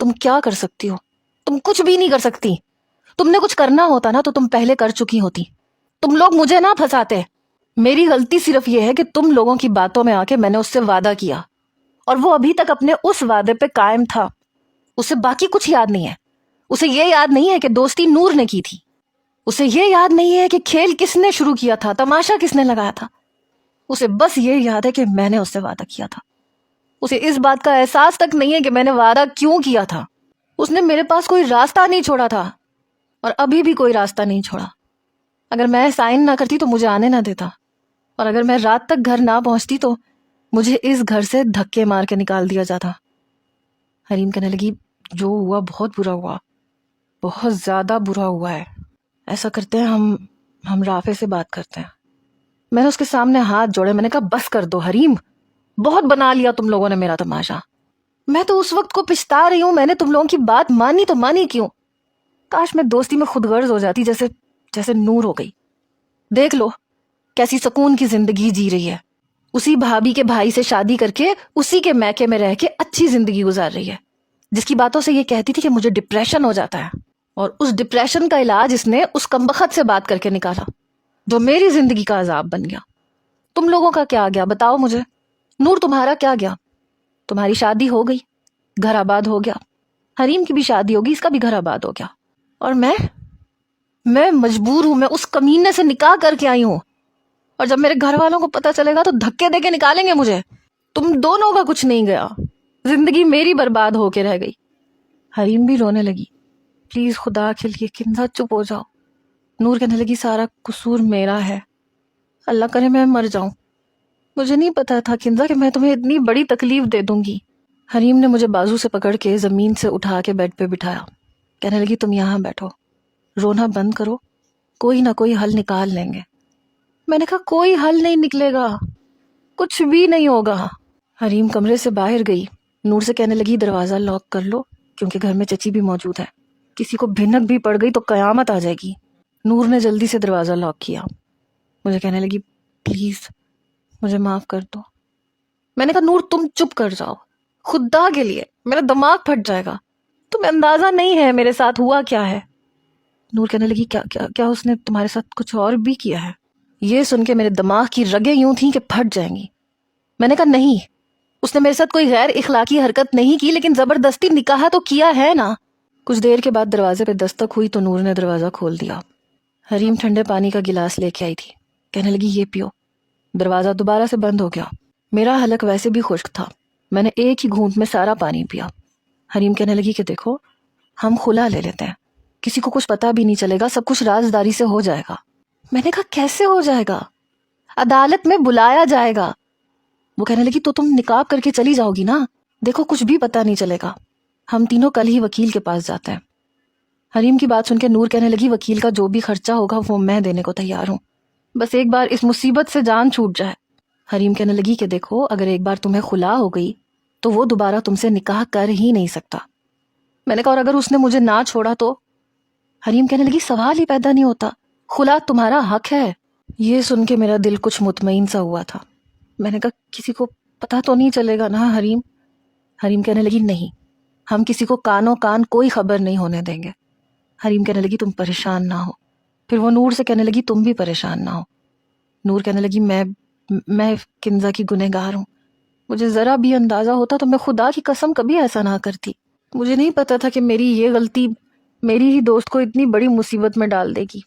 تم کیا کر سکتی ہو؟ تم کچھ بھی نہیں کر سکتی. تم نے کچھ کرنا ہوتا نا تو تم پہلے کر چکی ہوتی. تم لوگ مجھے نہ پھنساتے. میری غلطی صرف یہ ہے کہ تم لوگوں کی باتوں میں آ کے میں نے اس سے وعدہ کیا اور وہ ابھی تک اپنے اس وعدے پہ قائم تھا. اسے باقی کچھ یاد نہیں ہے. اسے یہ یاد نہیں ہے کہ دوستی نور نے کی تھی. اسے یہ یاد نہیں ہے کہ کھیل کس نے شروع کیا تھا, تماشا کس نے لگایا تھا. اسے بس یہ یاد ہے کہ میں نے اس سے وعدہ کیا تھا. اسے اس بات کا احساس تک نہیں ہے کہ میں نے وعدہ کیوں کیا تھا. اس نے میرے پاس کوئی راستہ نہیں چھوڑا تھا اور ابھی بھی کوئی راستہ نہیں چھوڑا. اگر میں سائن نہ کرتی تو مجھے آنے نہ دیتا, اور اگر میں رات تک گھر نہ پہنچتی تو مجھے اس گھر سے دھکے مار کے نکال دیا جاتا. حریم کہنے لگی جو ہوا بہت برا ہوا, بہت زیادہ برا ہوا ہے. ایسا کرتے ہیں ہم رافع سے بات کرتے ہیں. میں نے اس کے سامنے ہاتھ جوڑے. میں نے کہا بس کر دو حریم, بہت بنا لیا تم لوگوں نے میرا تماشا. میں تو اس وقت کو پچھتا رہی ہوں میں نے تم لوگوں کی بات مانی تو مانی کیوں. کاش میں دوستی میں خود غرض ہو جاتی جیسے نور ہو گئی. دیکھ لو کیسی سکون کی زندگی جی رہی ہے. اسی بھابھی کے بھائی سے شادی کر کے اسی کے میکے میں رہ کے اچھی زندگی گزار رہی ہے, جس کی باتوں سے یہ کہتی تھی کہ مجھے ڈپریشن ہو جاتا ہے. اور اس ڈپریشن کا علاج اس نے اس کمبخت سے بات کر کے نکالا جو میری زندگی کا عذاب بن گیا. تم لوگوں کا کیا گیا بتاؤ مجھے. نور تمہارا کیا گیا؟ تمہاری شادی ہو گئی, گھر آباد ہو گیا. حریم کی بھی شادی ہوگی, اس کا بھی گھر آباد ہو گیا. اور میں مجبور ہوں, میں اس کمینے سے نکاح کر کے آئی ہوں, اور جب میرے گھر والوں کو پتہ چلے گا تو دھکے دے کے نکالیں گے مجھے. تم دونوں کا کچھ نہیں گیا, زندگی میری برباد ہو کے رہ گئی. حریم بھی رونے لگی. پلیز خدا کے لیے کنزا چپ ہو جاؤ. نور کہنے لگی سارا قصور میرا ہے, اللہ کرے میں مر جاؤں. مجھے نہیں پتا تھا کنزا کہ میں تمہیں اتنی بڑی تکلیف دے دوں گی. حریم نے مجھے بازو سے پکڑ کے زمین سے اٹھا کے بیڈ پہ بٹھایا. کہنے لگی تم یہاں بیٹھو, رونا بند کرو, کوئی نہ کوئی حل نکال لیں گے. میں نے کہا کوئی حل نہیں نکلے گا, کچھ بھی نہیں ہوگا. حریم کمرے سے باہر گئی. نور سے کہنے لگی دروازہ لاک کر لو کیونکہ گھر میں چچی بھی موجود ہے, کسی کو بھنک بھی پڑ گئی تو قیامت آ جائے گی. نور نے جلدی سے دروازہ لاک کیا. مجھے کہنے لگی پلیز مجھے معاف کر دو. میں نے کہا نور تم چپ کر جاؤ, خدا کے لیے میرا دماغ پھٹ جائے گا. تمہیں اندازہ نہیں ہے میرے ساتھ ہوا کیا ہے. نور کہنے لگی کیا اس نے تمہارے ساتھ کچھ اور بھی کیا ہے؟ یہ سن کے میرے دماغ کی رگیں یوں تھیں کہ پھٹ جائیں گی. میں نے کہا نہیں, اس نے میرے ساتھ کوئی غیر اخلاقی حرکت نہیں کی, لیکن زبردستی نکاح تو کیا ہے نا. کچھ دیر کے بعد دروازے پہ دستک ہوئی تو نور نے دروازہ کھول دیا. حریم ٹھنڈے پانی کا گلاس لے کے آئی تھی. کہنے لگی یہ پیو. دروازہ دوبارہ سے بند ہو گیا. میرا حلق ویسے بھی خشک تھا, میں نے ایک ہی گھونٹ میں سارا پانی پیا. حریم کہنے لگی کہ دیکھو ہم خلا لے لیتے ہیں, کسی کو کچھ پتا بھی نہیں چلے گا, سب کچھ رازداری سے ہو جائے گا. میں نے کہا کیسے ہو جائے گا؟ عدالت میں بلایا جائے گا. وہ کہنے لگی تو تم نقاب کر کے چلی جاؤ گی نا, دیکھو کچھ بھی پتا نہیں چلے گا. ہم تینوں کل ہی وکیل کے پاس جاتے ہیں. حریم کی بات سن کے نور کہنے لگی وکیل کا جو بھی خرچہ ہوگا وہ میں دینے کو تیار ہوں, بس ایک بار اس مصیبت سے جان چھوٹ جائے. حریم کہنے لگی کہ دیکھو اگر ایک بار تمہیں خلا ہو گئی تو وہ دوبارہ تم سے نکاح کر ہی نہیں سکتا. میں نے کہا اور اگر اس نے مجھے نہ چھوڑا تو؟ حریم کہنے لگی سوال ہی پیدا نہیں ہوتا, خلا تمہارا حق ہے. یہ سن کے میرا دل کچھ مطمئن سا ہوا تھا. میں نے کہا کسی کو پتا تو نہیں چلے گا نا حریم؟ حریم کہنے لگی نہیں, ہم کسی کو کانوں کان کوئی خبر نہیں ہونے دیں گے. حریم کہنے لگی تم پریشان نہ ہو. پھر وہ نور سے کہنے لگی تم بھی پریشان نہ ہو. نور کہنے لگی میں کنزا کی گنہگار ہوں, مجھے ذرا بھی اندازہ ہوتا تو میں خدا کی قسم کبھی ایسا نہ کرتی. مجھے نہیں پتا تھا کہ میری یہ غلطی میری ہی دوست کو اتنی بڑی مصیبت میں ڈال دے گی.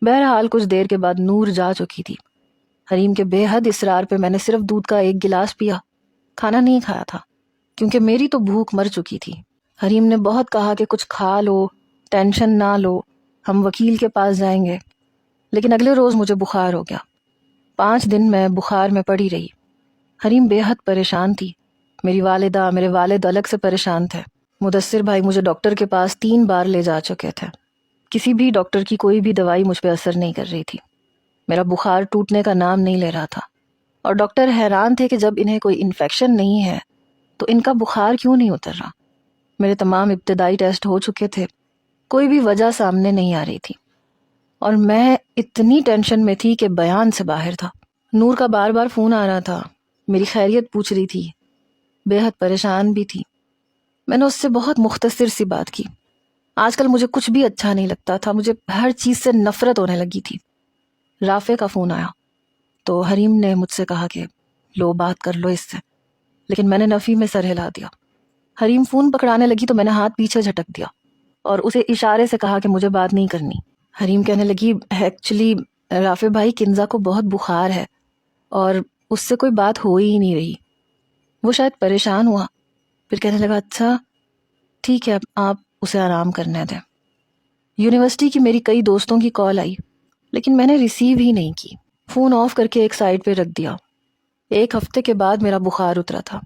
بہرحال کچھ دیر کے بعد نور جا چکی تھی. حریم کے بے حد اصرار پہ میں نے صرف دودھ کا ایک گلاس پیا, کھانا نہیں کھایا تھا کیونکہ میری تو بھوک مر چکی تھی. حریم نے بہت کہا کہ کچھ کھا لو, ٹینشن نہ لو, ہم وکیل کے پاس جائیں گے, لیکن اگلے روز مجھے بخار ہو گیا. 5 دن میں بخار میں پڑی رہی. حریم بے حد پریشان تھی. میری والدہ میرے والد الگ سے پریشان تھے. مدثر بھائی مجھے ڈاکٹر کے پاس 3 بار لے جا چکے تھے. کسی بھی ڈاکٹر کی کوئی بھی دوائی مجھ پہ اثر نہیں کر رہی تھی. میرا بخار ٹوٹنے کا نام نہیں لے رہا تھا, اور ڈاکٹر حیران تھے کہ جب انہیں کوئی انفیکشن نہیں ہے تو ان کا بخار کیوں نہیں اتر رہا. میرے تمام ابتدائی ٹیسٹ ہو چکے تھے, کوئی بھی وجہ سامنے نہیں آ رہی تھی, اور میں اتنی ٹینشن میں تھی کہ بیان سے باہر تھا. نور کا بار بار فون آ رہا تھا, میری خیریت پوچھ رہی تھی, بے حد پریشان بھی تھی. میں نے اس سے بہت مختصر سی بات کی. آج کل مجھے کچھ بھی اچھا نہیں لگتا تھا، مجھے ہر چیز سے نفرت ہونے لگی تھی. رافع کا فون آیا تو حریم نے مجھ سے کہا کہ لو بات کر لو اس سے، لیکن میں نے نفی میں سر ہلا دیا. حریم فون پکڑانے لگی تو میں نے ہاتھ پیچھے جھٹک دیا اور اسے اشارے سے کہا کہ مجھے بات نہیں کرنی. حریم کہنے لگی ایکچولی رافع بھائی کنزا کو بہت بخار ہے اور اس سے کوئی بات ہو ہی نہیں رہی. وہ شاید پریشان ہوا، پھر کہنے لگا اچھا ٹھیک ہے آپ اسے آرام کرنے دیں. یونیورسٹی کی میری کئی دوستوں کی کال آئی لیکن میں نے ریسیو ہی نہیں کی. فون آف کر کے ایک سائڈ پہ رکھ دیا. 1 ہفتے کے بعد میرا بخار اترا تھا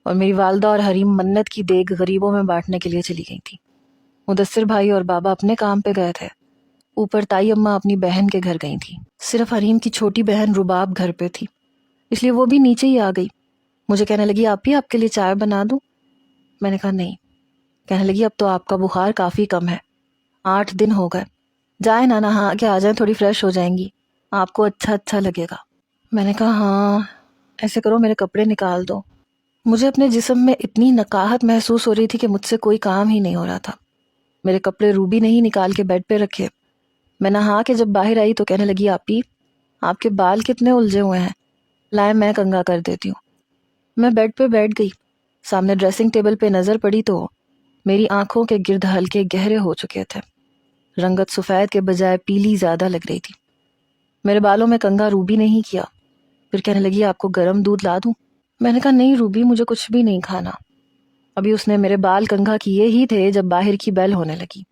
اور میری والدہ اور حریم منت کی دیگ غریبوں میں بانٹنے کے لیے چلی گئی تھی. مدثر بھائی اور بابا اپنے کام پہ گئے تھے، اوپر تائی اماں اپنی بہن کے گھر گئی تھی. صرف حریم کی چھوٹی بہن رباب گھر پہ تھی، اس لیے وہ بھی نیچے ہی آ گئی. مجھے کہنے لگی آپ ہی آپ کے لیے چائے بنا دوں؟ میں نے کہا نہیں. کہنے لگی اب تو آپ کا بخار کافی کم ہے، 8 دن ہو گئے، جائیں نہ نہا کے آ جائیں، تھوڑی فریش ہو جائیں گی، آپ کو اچھا لگے گا. میں نے کہا ہاں ایسے کرو میرے کپڑے نکال دو. مجھے اپنے جسم میں اتنی نقاہت محسوس ہو رہی تھی کہ مجھ سے کوئی کام ہی نہیں ہو رہا تھا. میرے کپڑے روبی نے ہی نکال کے بیڈ پہ رکھے. میں نہا کے جب باہر آئی تو کہنے لگی آپی آپ کے بال کتنے الجھے ہوئے ہیں، لائے میں کنگا کر دیتی ہوں. میں بیڈ پہ بیٹھ گئی. سامنے ڈریسنگ ٹیبل پہ نظر پڑی تو میری آنکھوں کے گرد ہلکے گہرے ہو چکے تھے. رنگت سفید کے بجائے پیلی زیادہ لگ رہی تھی. میرے بالوں میں کنگا روبی نے ہی کیا. پھر کہنے لگی آپ کو گرم دودھ لا دوں؟ میں نے کہا نہیں روبی مجھے کچھ بھی نہیں کھانا. ابھی اس نے میرے بال کنگھا کیے ہی تھے جب باہر کی بیل ہونے لگی.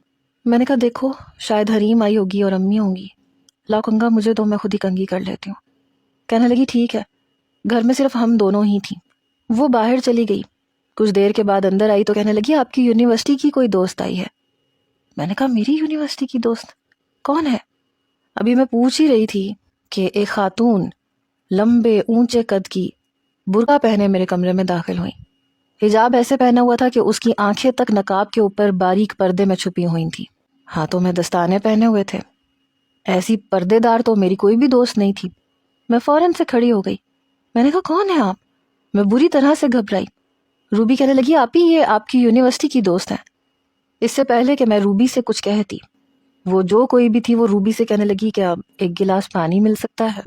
میں نے کہا دیکھو شاید حریم آئی ہوگی اور امی ہوں گی، لاؤ کنگھا مجھے تو میں خود ہی کنگھی کر لیتی ہوں. کہنے لگی ٹھیک ہے. گھر میں صرف ہم دونوں ہی تھیں. وہ باہر چلی گئی. کچھ دیر کے بعد اندر آئی تو کہنے لگی آپ کی یونیورسٹی کی کوئی دوست آئی ہے. میں نے کہا میری یونیورسٹی کی دوست کون ہے؟ ابھی میں پوچھ ہی رہی تھی کہ ایک خاتون لمبے اونچے قد کی برقع پہنے میرے کمرے میں داخل ہوئی. حجاب ایسے پہنا ہوا تھا کہ اس کی آنکھیں تک نقاب کے اوپر باریک پردے میں چھپی ہوئی تھی. ہاتھوں میں دستانے پہنے ہوئے تھے. ایسی پردے دار تو میری کوئی بھی دوست نہیں تھی. میں فوراً سے کھڑی ہو گئی. میں نے کہا کون ہے آپ؟ میں بری طرح سے گھبرائی. روبی کہنے لگی آپ ہی یہ آپ کی یونیورسٹی کی دوست ہیں. اس سے پہلے کہ میں روبی سے کچھ کہتی وہ جو کوئی بھی تھی وہ روبی سے کہنے لگی کہ اب ایک گلاس پانی مل سکتا ہے.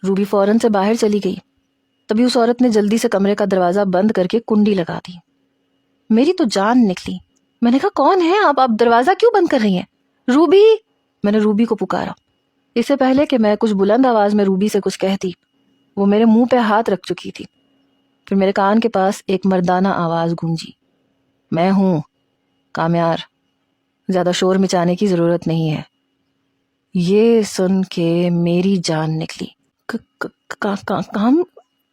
روبی فوراً سے باہر چلی گئی. تبھی اس عورت نے جلدی سے کمرے کا دروازہ بند کر کے کنڈی لگا دی. میری تو جان نکلی. میں نے کہا کون ہے آپ دروازہ کیوں بند کر رہی ہیں؟ روبی! میں نے روبی کو پکارا. اس سے پہلے کہ میں کچھ بلند آواز میں روبی سے کچھ کہتی وہ میرے منہ پہ ہاتھ رکھ چکی تھی. پھر میرے کان کے پاس ایک مردانہ آواز گونجی، میں ہوں کامیار، زیادہ شور مچانے کی ضرورت نہیں ہے. یہ سن کے میری جان نکلی. کام؟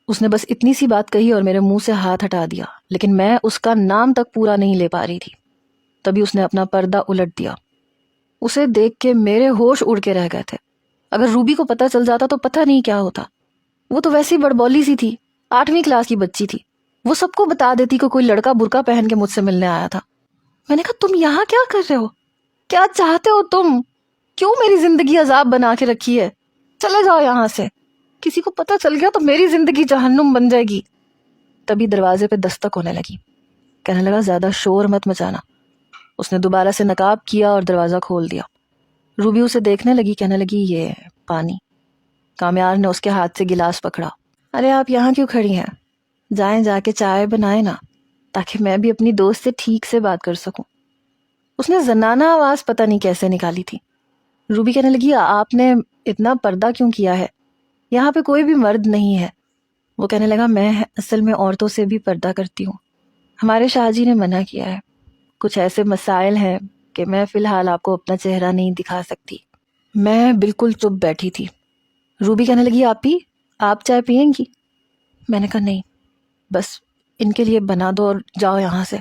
اس نے بس اتنی سی بات کہی اور میرے منہ سے ہاتھ ہٹا دیا، لیکن میں اس کا نام تک پورا نہیں لے پا رہی تھی. تبھی اس نے اپنا پردہ الٹ دیا. اسے دیکھ کے میرے ہوش اڑ کے رہ گئے تھے. اگر روبی کو پتہ چل جاتا تو پتہ نہیں کیا ہوتا. وہ تو ویسی بڑبولی سی تھی، 8ویں کلاس کی بچی تھی. وہ سب کو بتا دیتی کہ کوئی لڑکا برقع پہن کے مجھ سے ملنے آیا تھا. میں نے کہا تم یہاں کیا کر رہے ہو؟ کیا چاہتے ہو تم؟ کیوں میری زندگی عذاب بنا کے رکھی ہے؟ چلے جاؤ یہاں سے. کسی کو پتہ چل گیا تو میری زندگی جہنم بن جائے گی. تبھی دروازے پہ دستک ہونے لگی. کہنے لگا زیادہ شور مت مچانا. اس نے دوبارہ سے نقاب کیا اور دروازہ کھول دیا. روبی اسے دیکھنے لگی. کہنے لگی یہ پانی. کامیار نے اس کے ہاتھ سے گلاس پکڑا. ارے آپ یہاں کیوں کھڑی ہیں؟ جائیں جا کے چائے بنائیں نا تاکہ میں بھی اپنی دوست سے ٹھیک سے بات کر سکوں. اس نے زنانہ آواز پتہ نہیں کیسے نکالی تھی. روبی کہنے لگی آپ نے اتنا پردہ کیوں کیا ہے؟ یہاں پہ کوئی بھی مرد نہیں ہے. وہ کہنے لگا میں اصل میں عورتوں سے بھی پردہ کرتی ہوں. ہمارے شاہ جی نے منع کیا ہے. کچھ ایسے مسائل ہیں کہ میں فی الحال آپ کو اپنا چہرہ نہیں دکھا سکتی. میں بالکل چپ بیٹھی تھی. روبی کہنے لگی آپ چائے پئیں گی؟ میں نے کہا نہیں، بس ان کے لیے بنا دو اور جاؤ یہاں سے.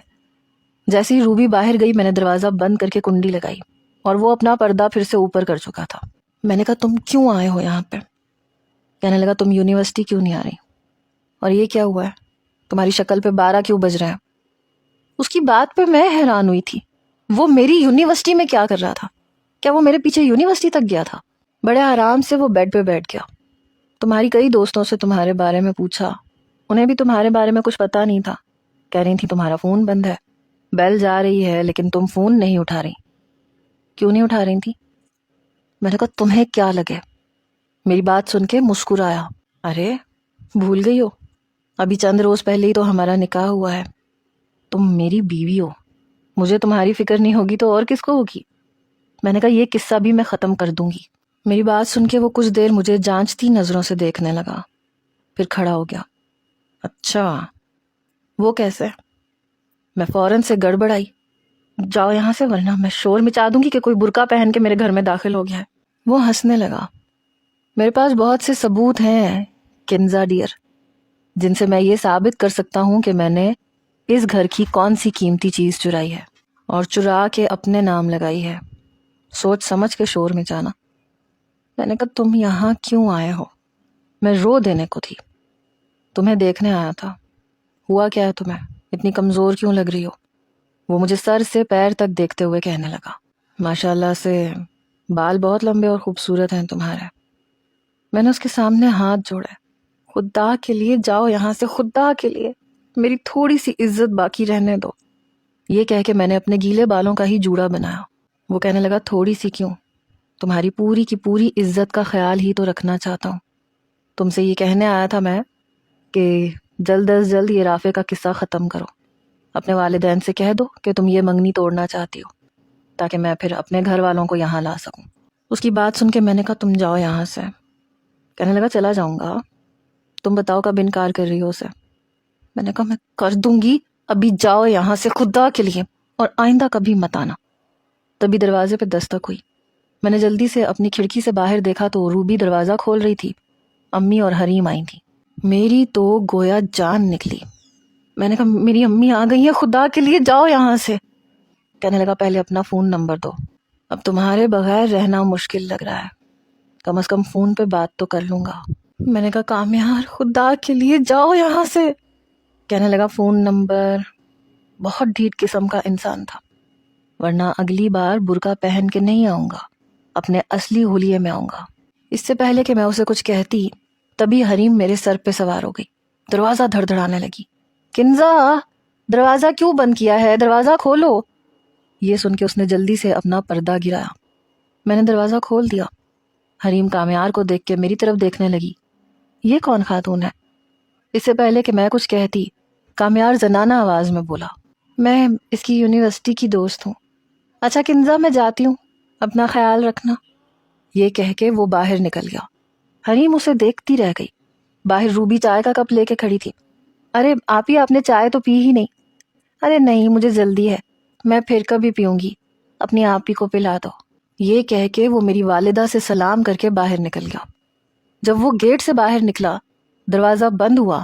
جیسے ہی روبی باہر گئی میں نے دروازہ بند کر کے کنڈی لگائی اور وہ اپنا پردہ پھر سے اوپر کر چکا تھا. میں نے کہا تم کیوں آئے ہو یہاں پہ؟ کہنے لگا تم یونیورسٹی کیوں نہیں آ رہی؟ اور یہ کیا ہوا ہے؟ تمہاری شکل پہ 12 کیوں بج رہے ہیں؟ اس کی بات پہ میں حیران ہوئی تھی. وہ میری یونیورسٹی میں کیا کر رہا تھا؟ کیا وہ میرے پیچھے یونیورسٹی تک گیا تھا؟ بڑے آرام سے وہ بیڈ پہ بیٹھ گیا. تمہاری کئی دوستوں سے تمہارے بارے میں پوچھا، انہیں بھی تمہارے بارے میں کچھ پتا نہیں تھا. کہہ رہی تھی تمہارا فون بند ہے. بیل جا رہی ہے لیکن تم فون نہیں اٹھا رہی. کیوں نہیں اٹھا رہی تھی؟ میں نے کہا تمہیں کیا لگے؟ میری بات سن کے مسکرایا. ارے بھول گئی ہو، ابھی چند روز پہلے ہی تو ہمارا نکاح ہوا ہے. تم میری بیوی ہو، مجھے تمہاری فکر نہیں ہوگی تو اور کس کو ہوگی؟ میں نے کہا یہ قصہ بھی میں ختم کر دوں گی. میری بات سن کے وہ کچھ دیر مجھے جانچتی نظروں سے دیکھنے لگا، پھر کھڑا ہو گیا. اچھا وہ کیسے؟ میں فوراً سے گڑبڑائی. جاؤ یہاں سے ورنہ میں شور مچا دوں گی کہ کوئی برقع پہن کے میرے گھر میں داخل ہو گیا ہے. وہ ہنسنے لگا. میرے پاس بہت سے ثبوت ہیں کنزا ڈیئر، جن سے میں یہ ثابت کر سکتا ہوں کہ میں نے اس گھر کی کون سی قیمتی چیز چرائی ہے اور چرا کے اپنے نام لگائی ہے. سوچ سمجھ کے شور مچانا. میں نے کہا تم یہاں کیوں آئے ہو؟ میں رو دینے کو تھی. تمہیں دیکھنے آیا تھا. ہوا کیا ہے تمہیں؟ اتنی کمزور کیوں لگ رہی ہو؟ وہ مجھے سر سے پیر تک دیکھتے ہوئے کہنے لگا. ماشاء اللہ سے بال بہت لمبے اور خوبصورت ہیں تمہارے. میں نے اس کے سامنے ہاتھ جوڑے. خدا کے لیے جاؤ یہاں سے، خدا کے لیے میری تھوڑی سی عزت باقی رہنے دو. یہ کہہ کے میں نے اپنے گیلے بالوں کا ہی جوڑا بنایا. وہ کہنے لگا تھوڑی سی کیوں، تمہاری پوری کی پوری عزت کا خیال ہی تو رکھنا چاہتا ہوں. تم سے یہ کہنے آیا تھا میں کہ جلد از جلد یہ رافع کا قصہ ختم کرو. اپنے والدین سے کہہ دو کہ تم یہ منگنی توڑنا چاہتی ہو تاکہ میں پھر اپنے گھر والوں کو یہاں لا سکوں. اس کی بات سن کے میں نے کہا تم جاؤ یہاں سے. کہنے لگا چلا جاؤں گا، تم بتاؤ کب انکار کر رہی ہو اسے. میں نے کہا میں کر دوں گی، ابھی جاؤ یہاں سے خدا کے لیے، اور آئندہ کبھی مت آنا. تبھی دروازے پہ دستک ہوئی. میں نے جلدی سے اپنی کھڑکی سے باہر دیکھا تو روبی دروازہ کھول رہی تھی. امی اور حریم آئی تھی. میری تو گویا جان نکلی. میں نے کہا میری امی آ گئی ہیں، خدا کے لیے جاؤ یہاں سے. کہنے لگا پہلے اپنا فون نمبر دو، اب تمہارے بغیر رہنا مشکل لگ رہا ہے، کم از کم فون پہ بات تو کر لوں گا. میں نے کہا کامیار خدا کے لیے جاؤ یہاں سے. کہنے لگا فون نمبر. بہت ڈھیٹ قسم کا انسان تھا، ورنہ اگلی بار برقع پہن کے نہیں آؤں گا، اپنے اصلی حلیے میں آؤں گا. اس سے پہلے کہ میں اسے کچھ کہتی تبھی حریم میرے سر پہ سوار ہو گئی. دروازہ دھڑ دھڑانے لگی. کنزا دروازہ کیوں بند کیا ہے؟ دروازہ کھولو. یہ سن کے اس نے جلدی سے اپنا پردہ گرایا. میں نے دروازہ کھول دیا. حریم کامیار کو دیکھ کے میری طرف دیکھنے لگی. یہ کون خاتون ہے؟ اس سے پہلے کہ میں کچھ کہتی کامیار زنانہ آواز میں بولا میں اس کی یونیورسٹی کی دوست ہوں. اچھا کنزا میں جاتی ہوں، اپنا خیال رکھنا. یہ کہہ کے وہ باہر نکل گیا. حریم اسے دیکھتی رہ گئی. باہر روبی چائے کا کپ لے کے کھڑی تھی. ارے آپ نے چائے تو پی ہی نہیں. ارے نہیں مجھے جلدی ہے، میں پھر کبھی پیوں گی، اپنی آپ ہی کو پلا دو. یہ کہہ کے وہ میری والدہ سے سلام کر کے باہر نکل گیا. جب وہ گیٹ سے باہر نکلا، دروازہ بند ہوا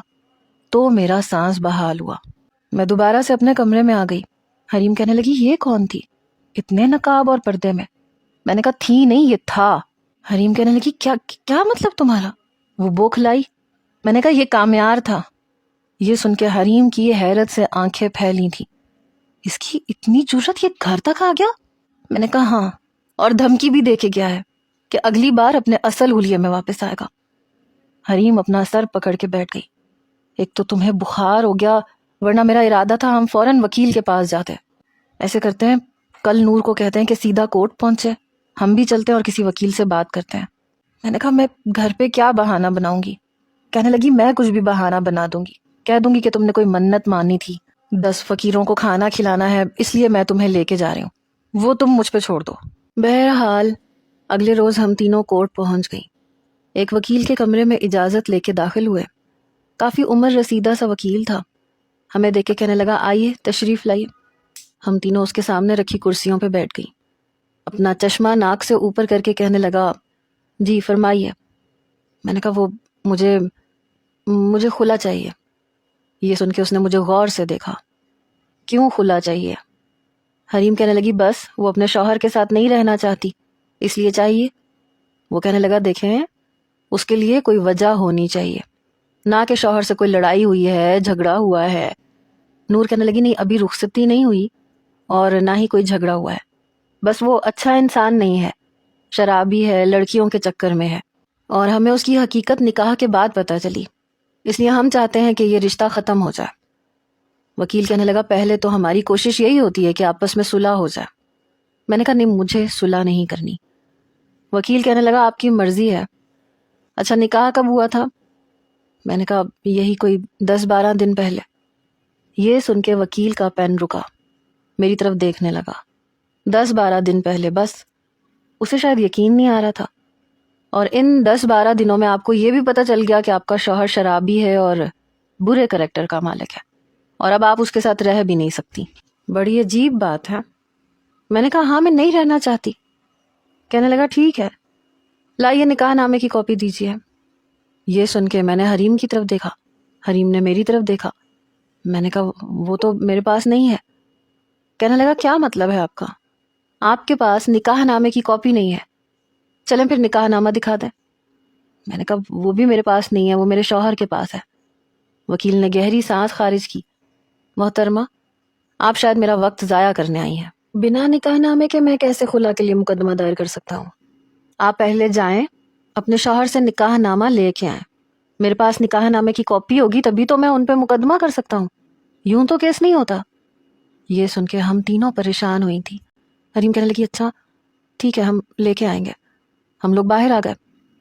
تو میرا سانس بحال ہوا. میں دوبارہ سے اپنے کمرے میں آ گئی. حریم کہنے لگی یہ کون تھی اتنے نقاب اور پردے میں؟ میں نے کہا تھی نہیں یہ تھا. حریم کہنے لگی کیا مطلب تمہارا؟ وہ بوکھلائی. میں نے کہا یہ کامیار تھا. یہ سن کے حریم کی حیرت سے آنکھیں پھیلی تھی. اس کی اتنی جرت، یہ گھر تک آ گیا؟ میں نے کہا ہاں، اور دھمکی بھی دے کے گیا ہے کہ اگلی بار اپنے اصل حلیے میں واپس آئے گا. حریم اپنا سر پکڑ کے بیٹھ گئی. ایک تو تمہیں بخار ہو گیا، ورنہ میرا ارادہ تھا ہم فوراً وکیل کے پاس جاتے. ایسے کرتے ہیں کل نور کو کہتے ہیں کہ سیدھا کورٹ پہنچے، ہم بھی چلتے ہیں اور کسی وکیل سے بات کرتے ہیں. میں نے کہا میں گھر پہ کیا بہانہ بناؤں گی؟ کہنے لگی میں کچھ بھی بہانہ بنا دوں گی، کہہ دوں گی کہ تم نے کوئی منت مانی تھی، 10 فقیروں کو کھانا کھلانا ہے، اس لیے میں تمہیں لے کے جا رہی ہوں، وہ تم مجھ پہ چھوڑ دو. بہرحال اگلے روز ہم تینوں کورٹ پہنچ گئی. ایک وکیل کے کمرے میں اجازت لے کے داخل ہوئے. کافی عمر رسیدہ سا وکیل تھا. ہمیں دیکھ کے کہنے لگا آئیے تشریف لائیے. ہم تینوں اس کے سامنے رکھی کرسیوں پہ بیٹھ گئی. اپنا چشمہ ناک سے اوپر کر کے کہنے لگا جی فرمائیے. میں نے کہا وہ مجھے خلا چاہیے. یہ سن کے اس نے مجھے غور سے دیکھا. کیوں خلا چاہیے؟ حریم کہنے لگی بس وہ اپنے شوہر کے ساتھ نہیں رہنا چاہتی اس لیے چاہیے. وہ کہنے لگا دیکھیں اس کے لیے کوئی وجہ ہونی چاہیے، نہ کہ شوہر سے کوئی لڑائی ہوئی ہے، جھگڑا ہوا ہے. نور کہنے لگی نہیں ابھی رخصتی نہیں ہوئی اور نہ ہی کوئی جھگڑا ہوا ہے، بس وہ اچھا انسان نہیں ہے، شرابی ہے، لڑکیوں کے چکر میں ہے، اور ہمیں اس کی حقیقت نکاح کے بعد پتہ چلی، اس لیے ہم چاہتے ہیں کہ یہ رشتہ ختم ہو جائے. وکیل کہنے لگا پہلے تو ہماری کوشش یہی ہوتی ہے کہ آپس میں صلح ہو جائے۔ میں نے کہا نہیں، مجھے صلح نہیں کرنی۔ وکیل کہنے لگا آپ کی مرضی ہے۔ اچھا نکاح کب ہوا تھا؟ میں نے کہا یہی کوئی 10-12 دن پہلے۔ یہ سن کے وکیل کا پین رکا، میری طرف دیکھنے لگا۔ 10-12 دن پہلے، بس اسے شاید یقین نہیں آ رہا تھا۔ اور ان 10-12 دنوں میں آپ کو یہ بھی پتہ چل گیا کہ آپ کا شوہر شرابی ہے اور برے کریکٹر کا مالک ہے، اور اب آپ اس کے ساتھ رہ بھی نہیں سکتی۔ بڑی عجیب بات ہے۔ میں نے کہا ہاں میں نہیں رہنا چاہتی۔ کہنے لگا ٹھیک ہے، لائیے نکاح نامے کی کاپی دیجیے۔ یہ سن کے میں نے حریم کی طرف دیکھا، حریم نے میری طرف دیکھا۔ میں نے کہا وہ تو میرے پاس نہیں ہے۔ کہنے لگا کیا مطلب ہے آپ کا؟ آپ کے پاس نکاح نامے کی کاپی نہیں ہے؟ چلیں پھر نکاح نامہ دکھا دیں۔ میں نے کہا وہ بھی میرے پاس نہیں ہے، وہ میرے شوہر کے پاس ہے۔ وکیل نے گہری سانس خارج کی۔ محترمہ، آپ شاید میرا وقت ضائع کرنے آئی ہیں۔ بنا نکاح نامے کے میں کیسے خلا کے لیے مقدمہ دائر کر سکتا ہوں؟ آپ پہلے جائیں اپنے شوہر سے نکاح نامہ لے کے آئیں۔ میرے پاس نکاح نامے کی کاپی ہوگی تبھی تو میں ان پہ مقدمہ کر سکتا ہوں، یوں تو کیس نہیں ہوتا۔ یہ سن کے ہم تینوں پریشان ہوئی تھی۔ حریم کہنے لگی اچھا ٹھیک ہے، ہم لے کے آئیں گے۔ ہم لوگ باہر آ گئے۔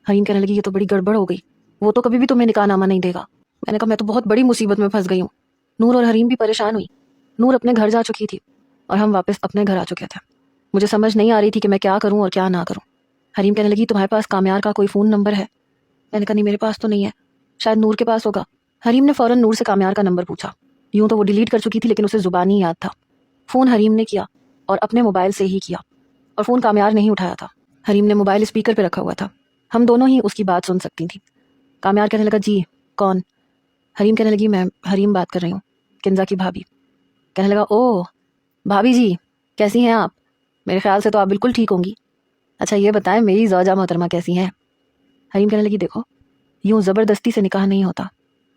حریم کہنے لگی یہ تو بڑی گڑبڑ ہو گئی، وہ تو کبھی بھی تمہیں نکاح نامہ نہیں دے گا۔ میں نے کہا میں تو بہت بڑی مصیبت میں پھنس گئی ہوں۔ نور اور حریم بھی پریشان ہوئی۔ نور اپنے گھر جا چکی تھی اور ہم واپس اپنے گھر آ چکے تھے۔ مجھے سمجھ نہیں آ رہی تھی کہ میں کیا کروں اور کیا نہ کروں۔ حریم کہنے لگی تمہارے پاس کامیار کا کوئی فون نمبر ہے؟ میں نے کہا نہیں میرے پاس تو نہیں ہے، شاید نور کے پاس ہوگا۔ حریم نے فوراً نور سے کامیار کا نمبر پوچھا۔ یوں تو وہ ڈیلیٹ کر چکی تھی لیکن اسے زبانی یاد تھا۔ فون حریم نے کیا اور اپنے موبائل سے ہی کیا، اور فون کامیار نہیں اٹھایا تھا۔ حریم نے موبائل اسپیکر پہ رکھا ہوا تھا، ہم دونوں ہی اس کی بات سن سکتی تھیں۔ کامیار کہنے لگا جی کون؟ حریم کہنے لگی میں حریم بات کر رہی ہوں، کنزا کی بھابی۔ کہنے لگا او بھابی جی کیسی ہیں آپ؟ میرے خیال سے تو آپ بالکل ٹھیک ہوں گی۔ اچھا یہ بتائیں میری زوجہ محترمہ کیسی ہیں؟ حریم کہنے لگی دیکھو یوں زبردستی سے نکاح نہیں ہوتا،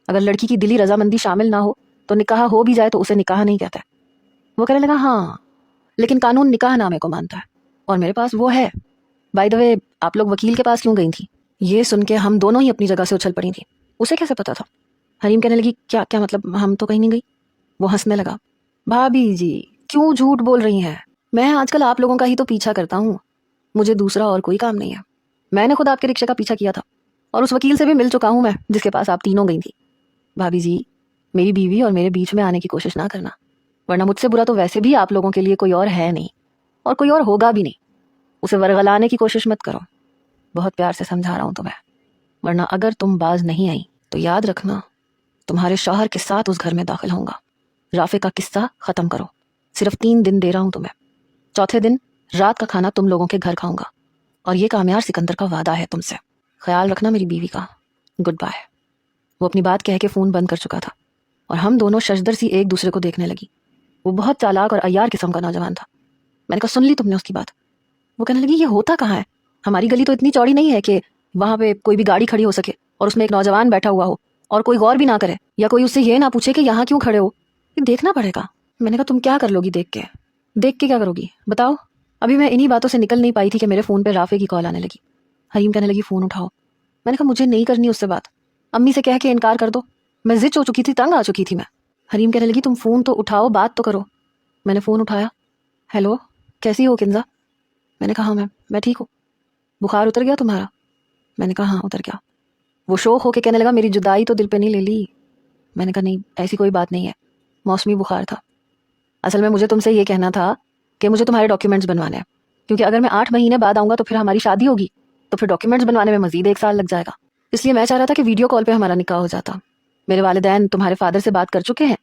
اگر لڑکی کی دلی رضامندی شامل نہ ہو تو نکاح ہو بھی جائے تو اسے نکاح نہیں کہتا۔ وہ کہنے لگا ہاں لیکن قانون نکاح نامے کو مانتا ہے اور میرے پاس وہ ہے۔ بائی دا وے آپ لوگ وکیل کے پاس کیوں گئی تھی؟ یہ سن کے ہم دونوں ہی اپنی جگہ سے اچھل پڑی تھیں۔ اسے کیسے پتا تھا؟ حریم کہنے لگی کیا مطلب ہم تو کہیں نہیں گئی۔ وہ ہنسنے لگا۔ بھابی جی کیوں جھوٹ بول رہی ہیں؟ میں آج کل آپ لوگوں کا ہی تو پیچھا کرتا ہوں، مجھے دوسرا اور کوئی کام نہیں ہے۔ میں نے خود آپ کے رکشے کا پیچھا کیا تھا اور اس وکیل سے بھی مل چکا ہوں میں جس کے پاس آپ تینوں گئی تھی۔ بھابی جی میری بیوی اور میرے بیچ میں آنے کی کوشش نہ کرنا، ورنہ مجھ سے برا تو ویسے بھی آپ لوگوں کے لیے کوئی اور ہے نہیں اور کوئی اور ہوگا بھی نہیں۔ اسے ورغلانے کی کوشش مت کرو، بہت پیار سے سمجھا رہا ہوں تمہیں، ورنہ اگر تم باز نہیں آئی تو یاد رکھنا تمہارے شوہر کے ساتھ اس گھر میں داخل ہوں گا۔ رافع کا قصہ ختم کرو، صرف 3 دن دے رہا ہوں تمہیں، چوتھے دن رات کا کھانا تم لوگوں کے گھر کھاؤں گا، اور یہ کامیار سکندر کا وعدہ ہے تم سے، خیال رکھنا میری بیوی کا۔ Good bye. وہ اپنی بات کہہ کے فون بند کر چکا تھا اور ہم دونوں ششدر سی ایک دوسرے کو دیکھنے لگی۔ وہ بہت چالاک اور عیار قسم کا نوجوان تھا۔ میں نے کہا سن لی تم نے اس کی بات؟ وہ کہنے لگی یہ ہوتا کہاں ہے؟ ہماری گلی تو اتنی چوڑی نہیں ہے کہ وہاں پہ کوئی بھی گاڑی کھڑی ہو سکے اور اس میں ایک نوجوان بیٹھا ہوا ہو اور کوئی غور بھی نہ کرے یا کوئی اس سے یہ نہ پوچھے کہ یہاں کیوں کھڑے ہو۔ یہ دیکھنا پڑے گا۔ میں نے کہا تم کیا کر لو گی دیکھ کے کیا کرو گی بتاؤ؟ ابھی میں انہی باتوں سے نکل نہیں پائی تھی کہ میرے فون پہ رافع کی کال آنے لگی۔ حریم کہنے لگی فون اٹھاؤ۔ میں نے کہا مجھے نہیں کرنی اس سے بات، امی سے کہہ کے انکار کر دو، میں ضد ہو چکی تھی، تنگ آ چکی تھی میں۔ حریم کہنے لگی تم فون تو اٹھاؤ، بات تو کرو۔ میں نے فون اٹھایا۔ ہیلو کیسی ہو کنزا؟ میں نے کہا ہاں میں ٹھیک ہوں۔ بخار اتر گیا تمہارا؟ میں نے کہا ہاں اتر گیا۔ وہ شوق ہو کے کہنے لگا میری جدائی تو دل پہ نہیں لے لی۔ میں نے کہا نہیں ایسی کوئی بات نہیں ہے، موسمی بخار تھا۔ اصل میں مجھے تم سے یہ کہنا تھا کہ مجھے تمہارے ڈاکیومنٹس بنوانے ہیں، کیونکہ اگر میں 8 مہینے بعد آؤں گا تو پھر ہماری شادی ہوگی، تو پھر ڈاکیومنٹس بنوانے میں مزید 1 سال لگ جائے گا۔ اس لیے میں چاہ رہا تھا کہ ویڈیو کال پہ ہمارا نکاح ہو جاتا۔ میرے والدین تمہارے فادر سے بات کر چکے ہیں،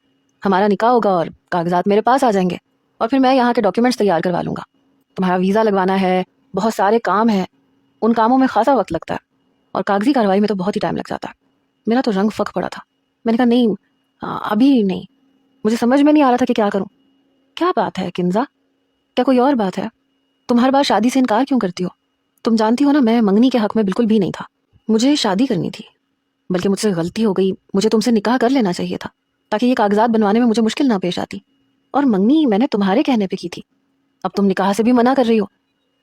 ہمارا نکاح ہوگا اور کاغذات میرے پاس آ جائیں گے، اور پھر میں یہاں کے ڈاکیومنٹس تیار کروا لوں گا۔ تمہارا ویزا لگوانا ہے، بہت سارے کام ہیں، ان کاموں میں خاصا وقت لگتا ہے، اور کاغذی کارروائی میں تو بہت ہی ٹائم لگ جاتا ہے۔ میرا تو رنگ فک پڑا تھا۔ میں نے کہا نہیں ابھی نہیں، مجھے سمجھ میں نہیں آ رہا تھا کہ کیا کروں۔ کیا بات ہے کنزا، کیا کوئی اور بات ہے؟ تم ہر بار شادی سے انکار کیوں کرتی ہو؟ تم جانتی ہو نا میں منگنی کے حق میں بالکل بھی نہیں تھا، مجھے شادی کرنی تھی، بلکہ مجھ سے غلطی ہو گئی، مجھے تم سے نکاح کر لینا چاہیے تھا تاکہ یہ کاغذات بنوانے میں مجھے مشکل نہ پیش آتی، اور منگنی میں نے تمہارے کہنے پہ کی تھی۔ اب تم نکاح سے بھی منع کر رہی ہو۔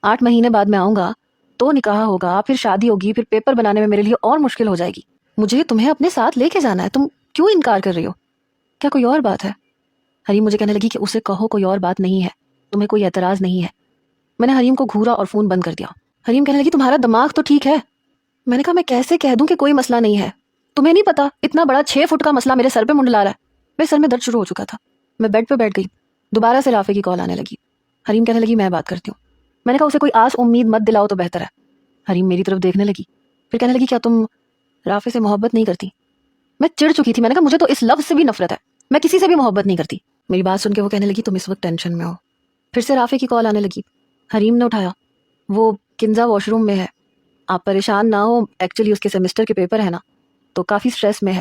8 مہینے بعد میں آؤں گا تو نکاح ہوگا، پھر شادی ہوگی، پھر پیپر بنانے میں میرے لیے اور مشکل ہو جائے گی۔ مجھے تمہیں اپنے ساتھ لے کے جانا ہے، تم کیوں انکار کر رہی ہو؟ کیا کوئی اور بات ہے؟ حریم مجھے کہنے لگی کہ اسے کہو کوئی اور بات نہیں ہے, تمہیں کوئی اعتراض نہیں ہے. میں نے حریم کو گھورا اور فون بند کر دیا. حریم کہنے لگی تمہارا دماغ تو ٹھیک ہے. میں نے کہا میں کیسے کہہ دوں کہ کوئی مسئلہ نہیں ہے, تمہیں نہیں پتا اتنا بڑا 6 فٹ کا مسئلہ میرے سر پہ منڈلا رہا ہے. میرے سر میں درد شروع ہو چکا تھا. میں بیڈ پہ بیٹھ گئی. دوبارہ سے رافع کی کال آنے لگی. حریم کہنے لگی میں بات کرتی ہوں. میں نے کہا اسے کوئی آس امید مت دلاؤ تو بہتر ہے. حریم میری طرف دیکھنے لگی, پھر کہنے لگی کیا تم رافع سے محبت نہیں کرتی؟ میں چڑ چکی تھی. میں نے کہا مجھے تو اس لفظ سے بھی نفرت ہے, میں کسی سے بھی محبت نہیں کرتی. میری بات سن کے وہ کہنے لگی تم اس وقت ٹینشن میں ہو. پھر سے رافع کی کال آنے لگی. حریم نے اٹھایا. وہ کنزا واش روم میں ہے, آپ پریشان نہ ہو, ایکچولی اس کے سیمسٹر کے پیپر ہے نا, تو کافی سٹریس میں ہے.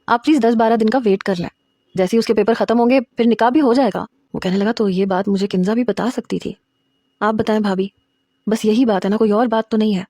آپ پلیز 10-12 دن کا ویٹ کر لیں, جیسے ہی اس کے پیپر ختم ہوں گے پھر نکاح بھی ہو جائے گا. وہ کہنے لگا تو یہ بات مجھے کنزا بھی بتا سکتی تھی. آپ بتائیں بھابھی, بس یہی بات ہے نا, کوئی اور بات تو نہیں ہے؟